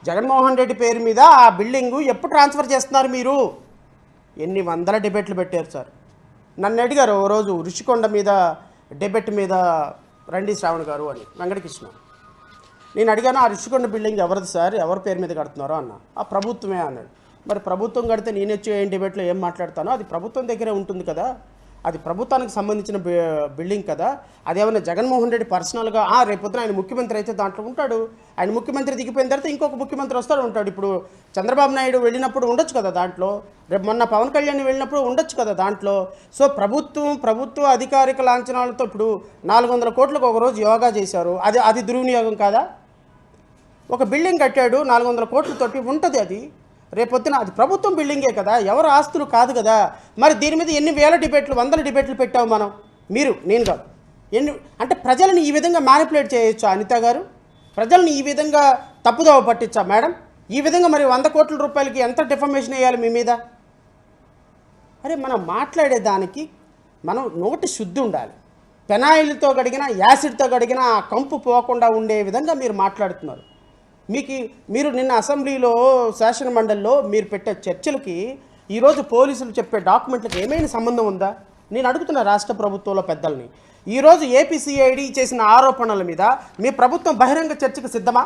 జగన్మోహన్ రెడ్డి పేరు మీద ఆ బిల్డింగు ఎప్పుడు ట్రాన్స్ఫర్ చేస్తున్నారు మీరు? ఎన్ని వందల డిబేట్లు పెట్టారు సార్. నన్ను అడిగారు ఓ రోజు ఋషికొండ మీద డిబేట్ మీద రండి శ్రావణ్ గారు అని, వెంకటకృష్ణ. నేను అడిగాను, ఆ ఋషికొండ బిల్డింగ్ ఎవరిది సార్, ఎవరి పేరు మీద కడుతున్నారో అన్న. ఆ ప్రభుత్వమే అన్నాడు. మరి ప్రభుత్వం కడితే నేను వచ్చి ఏం డిబేట్లో ఏం మాట్లాడతానో, అది ప్రభుత్వం దగ్గరే ఉంటుంది కదా, అది ప్రభుత్వానికి సంబంధించిన బిల్డింగ్ కదా, అదేమన్నా జగన్మోహన్ రెడ్డి పర్సనల్గా రేపొద్దున ఆయన ముఖ్యమంత్రి అయితే దాంట్లో ఉంటాడు, ఆయన ముఖ్యమంత్రి దిగిపోయిన తర్వాత ఇంకొక ముఖ్యమంత్రి వస్తాడు ఉంటాడు. ఇప్పుడు చంద్రబాబు నాయుడు వెళ్ళినప్పుడు ఉండొచ్చు కదా దాంట్లో, రేపు మొన్న పవన్ కళ్యాణ్ వెళ్ళినప్పుడు ఉండొచ్చు కదా దాంట్లో. సో ప్రభుత్వ అధికారిక లాంఛనాలతో ఇప్పుడు 400 కోట్లకు ఒకరోజు యోగా చేశారు, అది దుర్వినియోగం కాదా? ఒక బిల్డింగ్ కట్టాడు 400 కోట్లతోటి, ఉంటుంది అది. రేపొద్దున అది ప్రభుత్వం బిల్డింగే కదా, ఎవరు ఆస్తులు కాదు కదా. మరి దీని మీద ఎన్ని వేల డిబేట్లు, వందల డిబేట్లు పెట్టాము మనం, మీరు, నేను కాదు. అంటే ప్రజలను ఈ విధంగా మ్యానిపులేట్ చేయొచ్చా అనిత గారు? ప్రజల్ని ఈ విధంగా తప్పుదోవ పట్టించా మేడం? ఈ విధంగా మరి 100 కోట్ల రూపాయలకి ఎంత డిఫమేషన్ వేయాలి మీ మీద? అరే మనం మాట్లాడేదానికి మనం నోటి శుద్ధి ఉండాలి. పెనాయిల్తో కడిగినా యాసిడ్తో కడిగినా ఆ కంపు పోకుండా ఉండే విధంగా మీరు మాట్లాడుతున్నారు. మీరు నిన్న అసెంబ్లీలో శాసన మండలిలో మీరు పెట్టే చర్చలకి ఈరోజు పోలీసులు చెప్పే డాక్యుమెంట్లకు ఏమైనా సంబంధం ఉందా? నేను అడుగుతున్నా రాష్ట్ర ప్రభుత్వంలో పెద్దల్ని. ఈరోజు ఏపీసీఐడి చేసిన ఆరోపణల మీద మీ ప్రభుత్వం బహిరంగ చర్చకు సిద్ధమా?